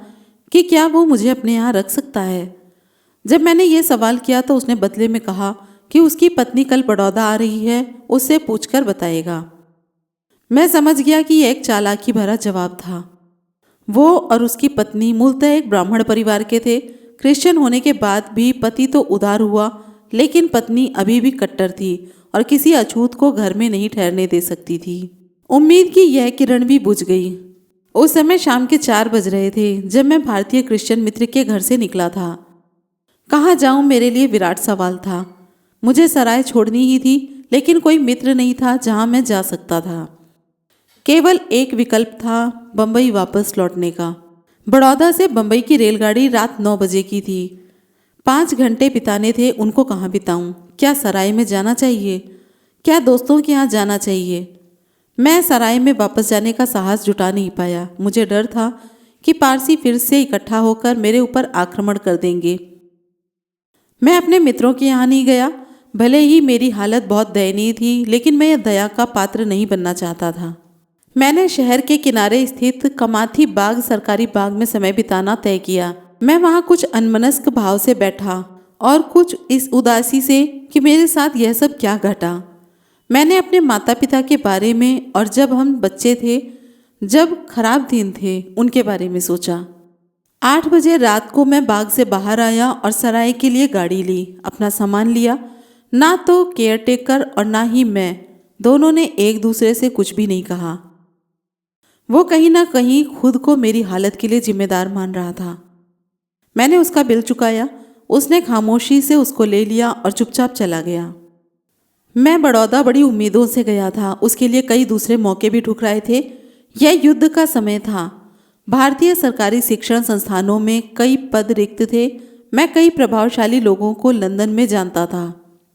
कि क्या वो मुझे अपने यहाँ रख सकता है। जब मैंने ये सवाल किया तो उसने बदले में कहा कि उसकी पत्नी कल बड़ौदा आ रही है, उससे पूछकर बताएगा। मैं समझ गया कि यह एक चालाकी भरा जवाब था। वो और उसकी पत्नी मूलतः एक ब्राह्मण परिवार के थे। क्रिश्चियन होने के बाद भी पति तो उदार हुआ, लेकिन पत्नी अभी भी कट्टर थी और किसी अछूत को घर में नहीं ठहरने दे सकती थी। उम्मीद की यह किरण भी बुझ गई। उस समय शाम के 4 बज रहे थे जब मैं भारतीय क्रिश्चियन मित्र के घर से निकला था। कहाँ जाऊं मेरे लिए विराट सवाल था। मुझे सराय छोड़नी ही थी, लेकिन कोई मित्र नहीं था जहां मैं जा सकता था। केवल एक विकल्प था, बंबई वापस लौटने का। बड़ौदा से बंबई की रेलगाड़ी रात 9 बजे की थी। 5 घंटे बिताने थे, उनको कहाँ बिताऊं? क्या सराय में जाना चाहिए? क्या दोस्तों के यहाँ जाना चाहिए? मैं सराय में वापस जाने का साहस जुटा नहीं पाया। मुझे डर था कि पारसी फिर से इकट्ठा होकर मेरे ऊपर आक्रमण कर देंगे। मैं अपने मित्रों के यहाँ नहीं गया। भले ही मेरी हालत बहुत दयनीय थी, लेकिन मैं दया का पात्र नहीं बनना चाहता था। मैंने शहर के किनारे स्थित कमाथी बाग सरकारी बाग में समय बिताना तय किया। मैं वहाँ कुछ अनमनस्क भाव से बैठा और कुछ इस उदासी से कि मेरे साथ यह सब क्या घटा। मैंने अपने माता पिता के बारे में और जब हम बच्चे थे, जब खराब दिन थे, उनके बारे में सोचा। 8 बजे रात को मैं बाग से बाहर आया और सराय के लिए गाड़ी ली। अपना सामान लिया। ना तो केयरटेकर और ना ही मैं, दोनों ने एक दूसरे से कुछ भी नहीं कहा। वो कहीं ना कहीं खुद को मेरी हालत के लिए जिम्मेदार मान रहा था। मैंने उसका बिल चुकाया। उसने खामोशी से उसको ले लिया और चुपचाप चला गया। मैं बड़ौदा बड़ी उम्मीदों से गया था। उसके लिए कई दूसरे मौके भी ठुकराए थे। यह युद्ध का समय था। भारतीय सरकारी शिक्षण संस्थानों में कई पद रिक्त थे। मैं कई प्रभावशाली लोगों को लंदन में जानता था,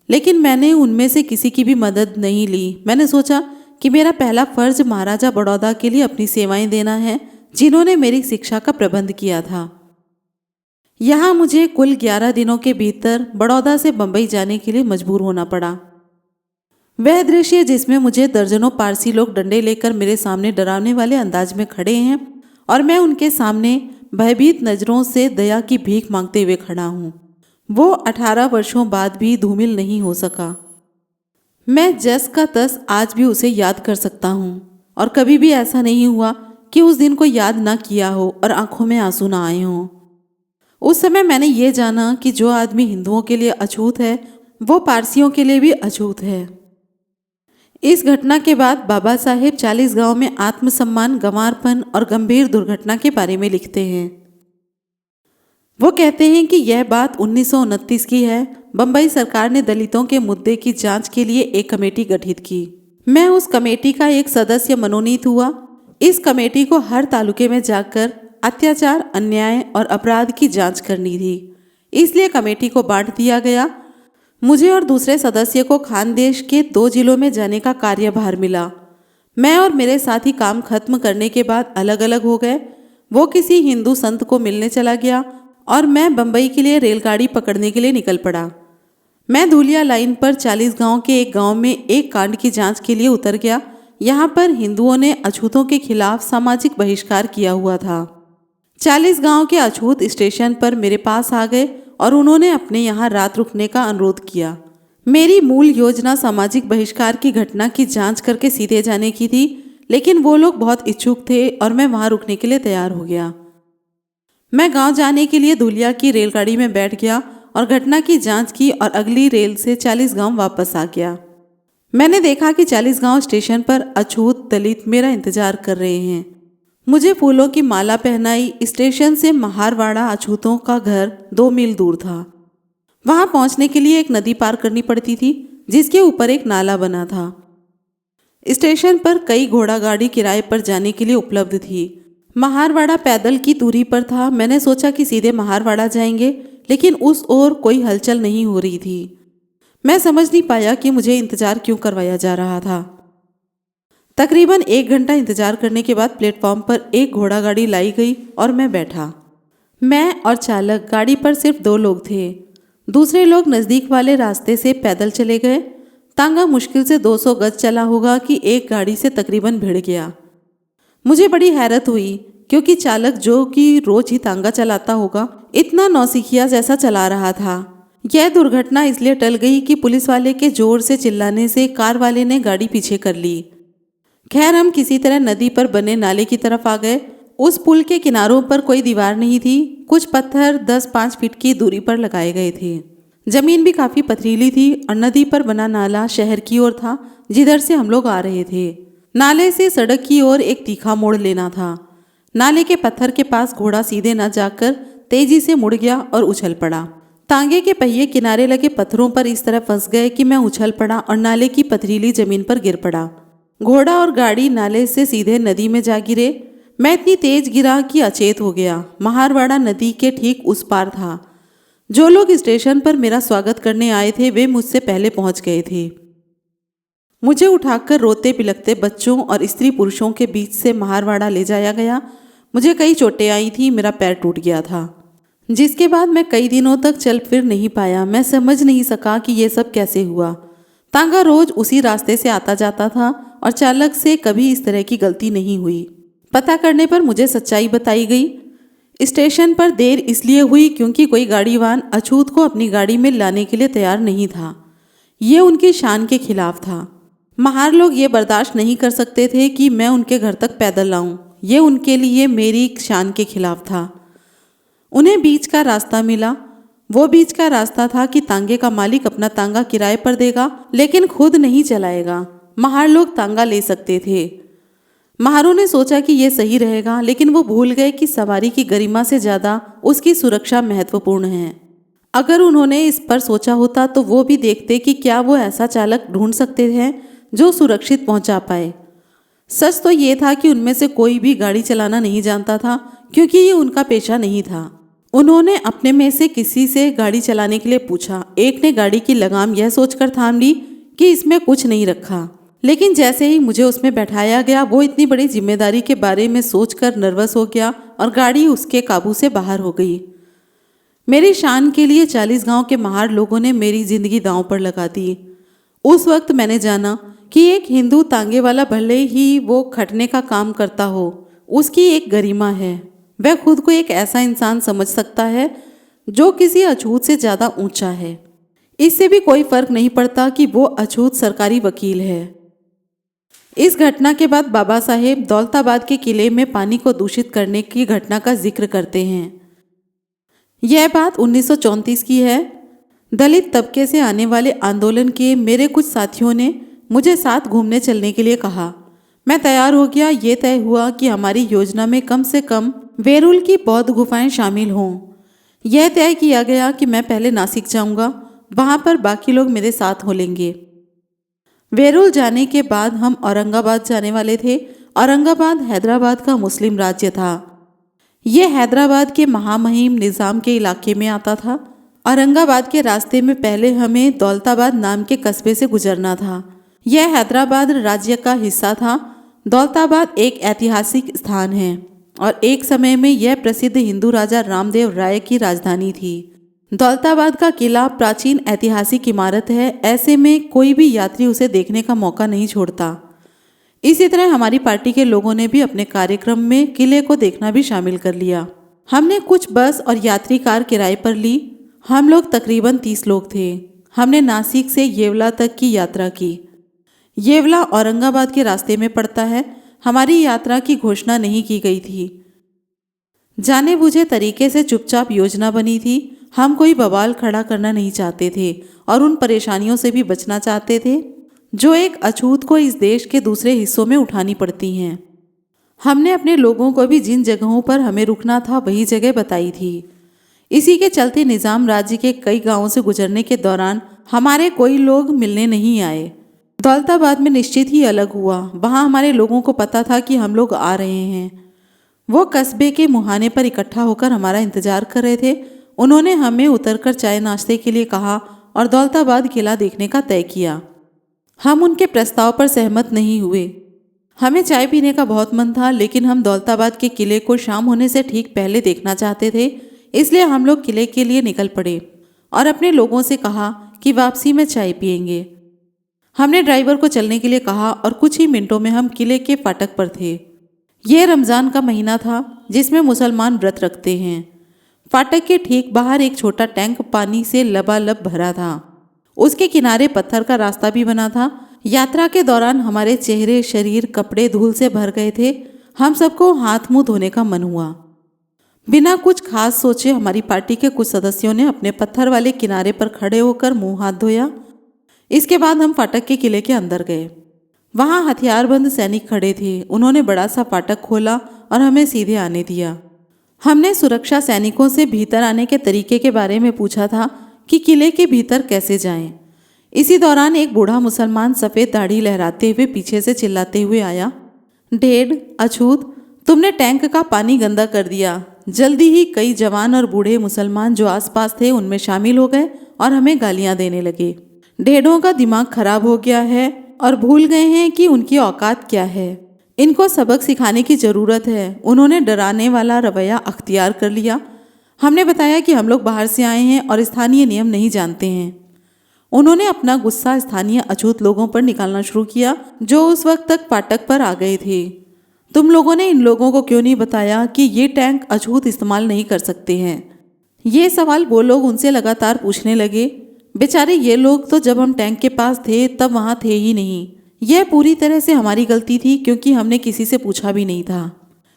लेकिन मैंने उनमें से किसी की भी मदद नहीं ली। मैंने सोचा कि मेरा पहला फर्ज महाराजा बड़ौदा के लिए अपनी सेवाएं देना है, जिन्होंने मेरी शिक्षा का प्रबंध किया था। यहाँ मुझे कुल 11 दिनों के भीतर बड़ौदा से बंबई जाने के लिए मजबूर होना पड़ा। वह दृश्य जिसमें मुझे दर्जनों पारसी लोग डंडे लेकर मेरे सामने डरावने वाले अंदाज में खड़े हैं और मैं उनके सामने भयभीत नजरों से दया की भीख मांगते हुए खड़ा हूँ, वो 18 वर्षों बाद भी धूमिल नहीं हो सका। मैं जस का तस आज भी उसे याद कर सकता हूँ और कभी भी ऐसा नहीं हुआ कि उस दिन को याद ना किया हो और आंखों में आंसू ना आए हों। उस समय मैंने ये जाना कि जो आदमी हिंदुओं के लिए अछूत है, वो पारसियों के लिए भी अछूत है। इस घटना के बाद बाबा साहेब 40 गांव में आत्मसम्मान, गंवारपन और गंभीर दुर्घटना के बारे में लिखते हैं। वो कहते हैं कि यह बात 1929 की है। बंबई सरकार ने दलितों के मुद्दे की जांच के लिए एक कमेटी गठित की। मैं उस कमेटी का एक सदस्य मनोनीत हुआ। इस कमेटी को हर तालुके में जाकर अत्याचार, अन्याय और अपराध की जांच करनी थी, इसलिए कमेटी को बांट दिया गया। मुझे और दूसरे सदस्य को खानदेश के 2 जिलों में जाने का कार्यभार मिला। मैं और मेरे साथी काम खत्म करने के बाद अलग अलग हो गए। वो किसी हिंदू संत को मिलने चला गया और मैं बंबई के लिए रेलगाड़ी पकड़ने के लिए निकल पड़ा। मैं धूलिया लाइन पर 40 गांव के एक गांव में एक कांड की जांच के लिए उतर गया। यहाँ पर हिंदुओं ने अछूतों के खिलाफ सामाजिक बहिष्कार किया हुआ था। 40 गांव के अछूत स्टेशन पर मेरे पास आ गए। और उन्होंने अपने यहाँ रात रुकने का अनुरोध किया। मेरी मूल योजना सामाजिक बहिष्कार की घटना की जांच करके सीधे जाने की थी, लेकिन वो लोग बहुत इच्छुक थे और मैं वहाँ रुकने के लिए तैयार हो गया। मैं गांव जाने के लिए धुलिया की रेलगाड़ी में बैठ गया और घटना की जांच की और अगली रेल से 40 गांव वापस आ गया। मैंने देखा कि 40 गांव स्टेशन पर अछूत दलित मेरा इंतजार कर रहे हैं। मुझे फूलों की माला पहनाई। स्टेशन से महारवाड़ा अछूतों का घर 2 मील दूर था। वहां पहुंचने के लिए एक नदी पार करनी पड़ती थी, जिसके ऊपर एक नाला बना था। स्टेशन पर कई घोड़ा गाड़ी किराए पर जाने के लिए उपलब्ध थी। महारवाड़ा पैदल की दूरी पर था। मैंने सोचा कि सीधे महारवाड़ा जाएंगे, लेकिन उस ओर कोई हलचल नहीं हो रही थी। मैं समझ नहीं पाया कि मुझे इंतजार क्यों करवाया जा रहा था। तकरीबन 1 घंटा इंतजार करने के बाद प्लेटफॉर्म पर एक घोड़ा गाड़ी लाई गई और मैं बैठा। मैं और चालक, गाड़ी पर सिर्फ 2 लोग थे। दूसरे लोग नज़दीक वाले रास्ते से पैदल चले गए। तांगा मुश्किल से 200 गज चला होगा कि एक गाड़ी से तकरीबन भिड़ गया। मुझे बड़ी हैरत हुई, क्योंकि चालक, जो कि रोज ही तांगा चलाता होगा, इतना नौसिखिया जैसा चला रहा था। यह दुर्घटना इसलिए टल गई कि पुलिस वाले के जोर से चिल्लाने से कार वाले ने गाड़ी पीछे कर ली। खैर, हम किसी तरह नदी पर बने नाले की तरफ आ गए। उस पुल के किनारों पर कोई दीवार नहीं थी। कुछ पत्थर 10-5 फीट की दूरी पर लगाए गए थे। जमीन भी काफी पथरीली थी और नदी पर बना नाला शहर की ओर था, जिधर से हम लोग आ रहे थे। नाले से सड़क की ओर एक तीखा मोड़ लेना था। नाले के पत्थर के पास घोड़ा सीधे न जाकर तेजी से मुड़ गया और उछल पड़ा। तांगे के पहिए किनारे लगे पत्थरों पर इस तरह फंस गए कि मैं उछल पड़ा और नाले की पथरीली जमीन पर गिर पड़ा। घोड़ा और गाड़ी नाले से सीधे नदी में जा गिरे। मैं इतनी तेज गिरा कि अचेत हो गया। महारवाड़ा नदी के ठीक उस पार था। जो लोग स्टेशन पर मेरा स्वागत करने आए थे, वे मुझसे पहले पहुंच गए थे। मुझे उठाकर रोते बिलखते बच्चों और स्त्री पुरुषों के बीच से महारवाड़ा ले जाया गया। मुझे कई चोटें आई थी। मेरा पैर टूट गया था, जिसके बाद मैं कई दिनों तक चल फिर नहीं पाया। मैं समझ नहीं सका कि ये सब कैसे हुआ। तांगा रोज उसी रास्ते से आता जाता था और चालक से कभी इस तरह की गलती नहीं हुई। पता करने पर मुझे सच्चाई बताई गई। स्टेशन पर देर इसलिए हुई क्योंकि कोई गाड़ीवान अछूत को अपनी गाड़ी में लाने के लिए तैयार नहीं था। ये उनकी शान के खिलाफ था। महार लोग ये बर्दाश्त नहीं कर सकते थे कि मैं उनके घर तक पैदल लाऊं। ये उनके लिए मेरी शान के खिलाफ था। उन्हें बीच का रास्ता मिला। वो बीच का रास्ता था कि तांगे का मालिक अपना तांगा किराए पर देगा, लेकिन खुद नहीं चलाएगा। महार लोग तांगा ले सकते थे। महारों ने सोचा कि यह सही रहेगा, लेकिन वो भूल गए कि सवारी की गरिमा से ज़्यादा उसकी सुरक्षा महत्वपूर्ण है। अगर उन्होंने इस पर सोचा होता तो वो भी देखते कि क्या वो ऐसा चालक ढूंढ सकते हैं जो सुरक्षित पहुंचा पाए। सच तो ये था कि उनमें से कोई भी गाड़ी चलाना नहीं जानता था, क्योंकि ये उनका पेशा नहीं था। उन्होंने अपने में से किसी से गाड़ी चलाने के लिए पूछा। एक ने गाड़ी की लगाम यह सोचकर थाम ली कि इसमें कुछ नहीं रखा, लेकिन जैसे ही मुझे उसमें बैठाया गया, वो इतनी बड़ी जिम्मेदारी के बारे में सोचकर नर्वस हो गया और गाड़ी उसके काबू से बाहर हो गई। मेरी शान के लिए 40 गांव के महार लोगों ने मेरी जिंदगी दांव पर लगा दी। उस वक्त मैंने जाना कि एक हिंदू तांगे वाला, भले ही वो खटने का काम करता हो, उसकी एक गरिमा है। वह खुद को एक ऐसा इंसान समझ सकता है जो किसी अछूत से ज़्यादा ऊंचा है। इससे भी कोई फर्क नहीं पड़ता कि वो अछूत सरकारी वकील है। इस घटना के बाद बाबा साहेब दौलताबाद के किले में पानी को दूषित करने की घटना का जिक्र करते हैं। यह बात 1934 की है। दलित तबके से आने वाले आंदोलन के मेरे कुछ साथियों ने मुझे साथ घूमने चलने के लिए कहा। मैं तैयार हो गया। ये तय हुआ कि हमारी योजना में कम से कम वेरुल की बौद्ध गुफाएं शामिल हों। यह तय किया गया कि मैं पहले नासिक जाऊंगा, वहां पर बाकी लोग मेरे साथ हो लेंगे। वेरुल जाने के बाद हम औरंगाबाद जाने वाले थे। औरंगाबाद हैदराबाद का मुस्लिम राज्य था। यह हैदराबाद के महामहिम निज़ाम के इलाके में आता था। औरंगाबाद के रास्ते में पहले हमें दौलताबाद नाम के कस्बे से गुजरना था। यह हैदराबाद राज्य का हिस्सा था। दौलताबाद एक ऐतिहासिक स्थान है और एक समय में यह प्रसिद्ध हिंदू राजा रामदेव राय की राजधानी थी। दौलताबाद का किला प्राचीन ऐतिहासिक इमारत है। ऐसे में कोई भी यात्री उसे देखने का मौका नहीं छोड़ता। इसी तरह हमारी पार्टी के लोगों ने भी अपने कार्यक्रम में किले को देखना भी शामिल कर लिया। हमने कुछ बस और यात्री कार किराए पर ली। हम लोग तकरीबन 30 लोग थे। हमने नासिक से येवला तक की यात्रा की। येवला औरंगाबाद के रास्ते में पड़ता है। हमारी यात्रा की घोषणा नहीं की गई थी। जाने बूझे तरीके से चुपचाप योजना बनी थी। हम कोई बवाल खड़ा करना नहीं चाहते थे और उन परेशानियों से भी बचना चाहते थे जो एक अछूत को इस देश के दूसरे हिस्सों में उठानी पड़ती हैं। हमने अपने लोगों को भी जिन जगहों पर हमें रुकना था वही जगह बताई थी। इसी के चलते निज़ाम राज्य के कई गांवों से गुजरने के दौरान हमारे कोई लोग मिलने नहीं आए। दौलताबाद में निश्चित ही अलग हुआ। वहाँ हमारे लोगों को पता था कि हम लोग आ रहे हैं। वो कस्बे के मुहाने पर इकट्ठा होकर हमारा इंतजार कर रहे थे। उन्होंने हमें उतरकर चाय नाश्ते के लिए कहा और दौलताबाद किला देखने का तय किया। हम उनके प्रस्ताव पर सहमत नहीं हुए। हमें चाय पीने का बहुत मन था, लेकिन हम दौलताबाद के किले को शाम होने से ठीक पहले देखना चाहते थे। इसलिए हम लोग किले के लिए निकल पड़े और अपने लोगों से कहा कि वापसी में चाय पियेंगे। हमने ड्राइवर को चलने के लिए कहा और कुछ ही मिनटों में हम किले के फाटक पर थे। यह रमज़ान का महीना था जिसमें मुसलमान व्रत रखते हैं। फाटक के ठीक बाहर एक छोटा टैंक पानी से लबालब भरा था। उसके किनारे पत्थर का रास्ता भी बना था। यात्रा के दौरान हमारे चेहरे, शरीर, कपड़े धूल से भर गए थे। हम सबको हाथ मुंह धोने का मन हुआ। बिना कुछ खास सोचे हमारी पार्टी के कुछ सदस्यों ने अपने पत्थर वाले किनारे पर खड़े होकर मुंह हाथ धोया। इसके बाद हम फाटक के किले के अंदर गए। वहाँ हथियारबंद सैनिक खड़े थे। उन्होंने बड़ा सा फाटक खोला और हमें सीधे आने दिया। हमने सुरक्षा सैनिकों से भीतर आने के तरीके के बारे में पूछा था कि किले के भीतर कैसे जाएं। इसी दौरान एक बूढ़ा मुसलमान सफ़ेद दाढ़ी लहराते हुए पीछे से चिल्लाते हुए आया, ढेड़, अछूत, तुमने टैंक का पानी गंदा कर दिया। जल्दी ही कई जवान और बूढ़े मुसलमान जो आसपास थे उनमें शामिल हो गए और हमें गालियां देने लगे। ढेड़ों का दिमाग खराब हो गया है और भूल गए हैं कि उनकी औकात क्या है। इनको सबक सिखाने की ज़रूरत है। उन्होंने डराने वाला रवैया अख्तियार कर लिया। हमने बताया कि हम लोग बाहर से आए हैं और स्थानीय नियम नहीं जानते हैं। उन्होंने अपना गुस्सा स्थानीय अछूत लोगों पर निकालना शुरू किया जो उस वक्त तक फाटक पर आ गए थे। तुम लोगों ने इन लोगों को क्यों नहीं बताया कि ये टैंक अछूत इस्तेमाल नहीं कर सकते हैं? ये सवाल वो लोग उनसे लगातार पूछने लगे। बेचारे ये लोग तो जब हम टैंक के पास थे तब वहाँ थे ही नहीं। यह पूरी तरह से हमारी गलती थी क्योंकि हमने किसी से पूछा भी नहीं था।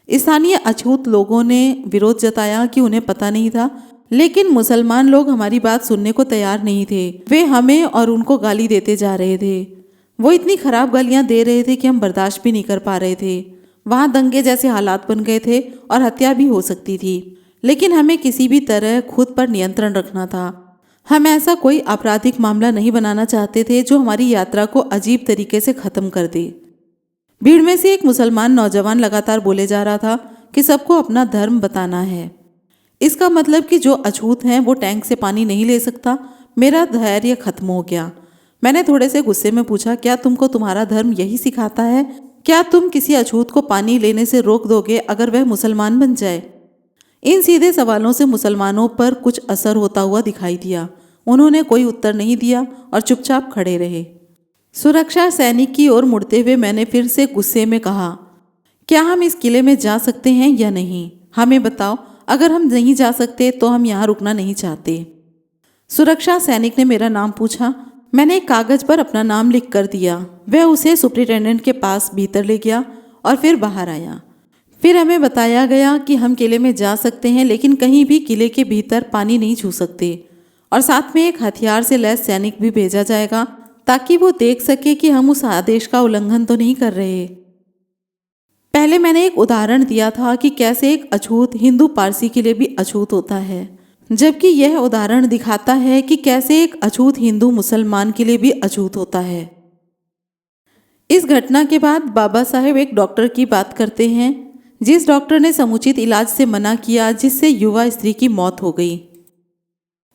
स्थानीय अछूत लोगों ने विरोध जताया कि उन्हें पता नहीं था, लेकिन मुसलमान लोग हमारी बात सुनने को तैयार नहीं थे। वे हमें और उनको गाली देते जा रहे थे। वो इतनी खराब गालियां दे रहे थे कि हम बर्दाश्त भी नहीं कर पा रहे थे। वहाँ दंगे जैसे हालात बन गए थे और हत्या भी हो सकती थी, लेकिन हमें किसी भी तरह खुद पर नियंत्रण रखना था। हम ऐसा कोई आपराधिक मामला नहीं बनाना चाहते थे जो हमारी यात्रा को अजीब तरीके से ख़त्म कर दे। भीड़ में से एक मुसलमान नौजवान लगातार बोले जा रहा था कि सबको अपना धर्म बताना है। इसका मतलब कि जो अछूत हैं वो टैंक से पानी नहीं ले सकता। मेरा धैर्य खत्म हो गया। मैंने थोड़े से गुस्से में पूछा, क्या तुमको तुम्हारा धर्म यही सिखाता है? क्या तुम किसी अछूत को पानी लेने से रोक दोगे अगर वह मुसलमान बन जाए? इन सीधे सवालों से मुसलमानों पर कुछ असर होता हुआ दिखाई दिया। उन्होंने कोई उत्तर नहीं दिया और चुपचाप खड़े रहे। सुरक्षा सैनिक की ओर मुड़ते हुए मैंने फिर से गुस्से में कहा, क्या हम इस किले में जा सकते हैं या नहीं? हमें बताओ। अगर हम नहीं जा सकते तो हम यहाँ रुकना नहीं चाहते। सुरक्षा सैनिक ने मेरा नाम पूछा। मैंने एक कागज पर अपना नाम लिख कर दिया। वह उसे सुपरिटेंडेंट के पास भीतर ले गया और फिर बाहर आया। फिर हमें बताया गया कि हम किले में जा सकते हैं, लेकिन कहीं भी किले के भीतर पानी नहीं छू सकते, और साथ में एक हथियार से लैस सैनिक भी भेजा जाएगा ताकि वो देख सके कि हम उस आदेश का उल्लंघन तो नहीं कर रहे। पहले मैंने एक उदाहरण दिया था कि कैसे एक अछूत हिंदू पारसी के लिए भी अछूत होता है, जबकि यह उदाहरण दिखाता है कि कैसे एक अछूत हिंदू मुसलमान के लिए भी अछूत होता है। इस घटना के बाद बाबा साहेब एक डॉक्टर की बात करते हैं, जिस डॉक्टर ने समुचित इलाज से मना किया, जिससे युवा स्त्री की मौत हो गई।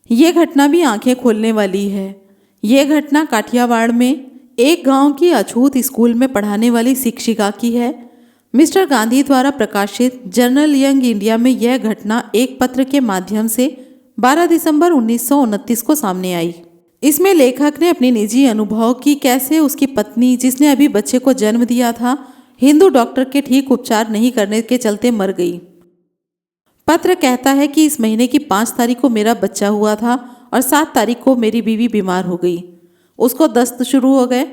ये घटना भी आंखें खोलने वाली है। यह घटना काठियावाड़ में एक गांव की अछूत स्कूल में पढ़ाने वाली शिक्षिका की है। मिस्टर गांधी द्वारा प्रकाशित जर्नल यंग इंडिया में यह घटना एक पत्र के माध्यम से 12 दिसंबर 1929 को सामने आई। इसमें लेखक ने अपनी निजी अनुभव की कैसे उसकी पत्नी, जिसने अभी बच्चे को जन्म दिया था, हिंदू डॉक्टर के ठीक उपचार नहीं करने के चलते मर गई। पत्र कहता है कि इस महीने की 5 तारीख को मेरा बच्चा हुआ था और 7 तारीख को मेरी बीवी बीमार हो गई। उसको दस्त शुरू हो गए,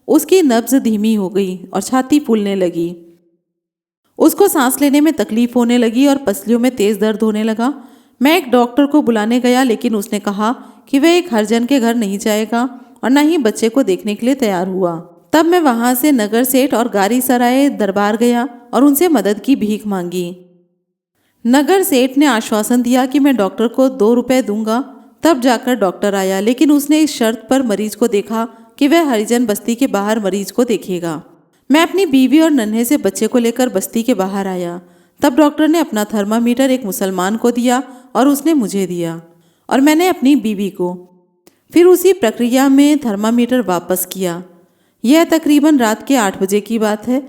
उसकी नब्ज धीमी हो गई और छाती फूलने लगी। उसको सांस लेने में तकलीफ होने लगी और पसलियों में तेज दर्द होने लगा। मैं एक डॉक्टर को बुलाने गया, लेकिन उसने कहा कि वह एक हरिजन के घर नहीं जाएगा और न ही बच्चे को देखने के लिए तैयार हुआ। तब मैं वहां से नगर सेठ और गारी सराय दरबार गया और उनसे मदद की भीख मांगी। नगर सेठ ने आश्वासन दिया कि मैं डॉक्टर को 2 रुपए दूंगा। तब जाकर डॉक्टर आया, लेकिन उसने इस शर्त पर मरीज को देखा कि वह हरिजन बस्ती के बाहर मरीज को देखेगा। मैं अपनी बीवी और नन्हे से बच्चे को लेकर बस्ती के बाहर आया। तब डॉक्टर ने अपना थर्मामीटर एक मुसलमान को दिया और उसने मुझे दिया और मैंने अपनी बीवी को। फिर उसी प्रक्रिया में थर्मामीटर वापस किया। यह तकरीबन रात के 8 बजे की बात है।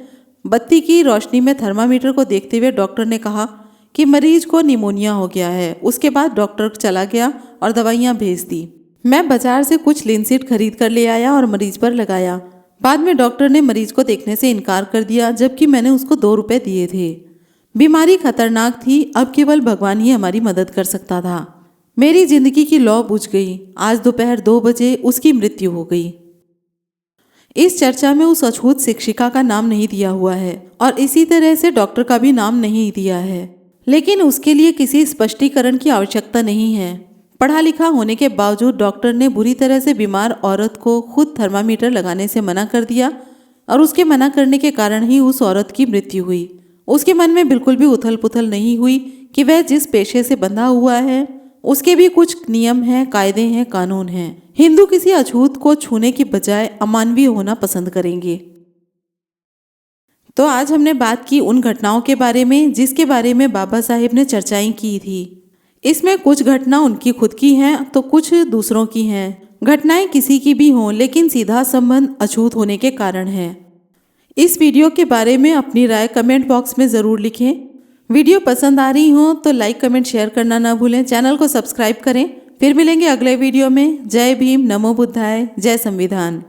बत्ती की रोशनी में थर्मामीटर को देखते हुए डॉक्टर ने कहा कि मरीज को निमोनिया हो गया है। उसके बाद डॉक्टर चला गया और दवाइयाँ भेज दी। मैं बाजार से कुछ लिनसीड खरीद कर ले आया और मरीज पर लगाया। बाद में डॉक्टर ने मरीज को देखने से इनकार कर दिया, जबकि मैंने उसको 2 रुपए दिए थे। बीमारी खतरनाक थी, अब केवल भगवान ही हमारी मदद कर सकता था। मेरी जिंदगी की लौ बुझ गई। आज दोपहर 2 बजे उसकी मृत्यु हो गई। इस चर्चा में उस अछूत शिक्षिका का नाम नहीं दिया हुआ है और इसी तरह से डॉक्टर का भी नाम नहीं दिया है, लेकिन उसके लिए किसी स्पष्टीकरण की आवश्यकता नहीं है। पढ़ा लिखा होने के बावजूद डॉक्टर ने बुरी तरह से बीमार औरत को खुद थर्मामीटर लगाने से मना कर दिया और उसके मना करने के कारण ही उस औरत की मृत्यु हुई। उसके मन में बिल्कुल भी उथल पुथल नहीं हुई कि वह जिस पेशे से बंधा हुआ है उसके भी कुछ नियम हैं, कायदे हैं, कानून हैं। हिंदू किसी अछूत को छूने की बजाय अमानवीय होना पसंद करेंगे। तो आज हमने बात की उन घटनाओं के बारे में जिसके बारे में बाबा साहेब ने चर्चाएं की थी। इसमें कुछ घटना उनकी खुद की हैं तो कुछ दूसरों की हैं। घटनाएं किसी की भी हों, लेकिन सीधा संबंध अछूत होने के कारण है। इस वीडियो के बारे में अपनी राय कमेंट बॉक्स में ज़रूर लिखें। वीडियो पसंद आ रही हो तो लाइक कमेंट शेयर करना ना भूलें। चैनल को सब्सक्राइब करें। फिर मिलेंगे अगले वीडियो में। जय भीम, नमो बुद्धाय, जय संविधान।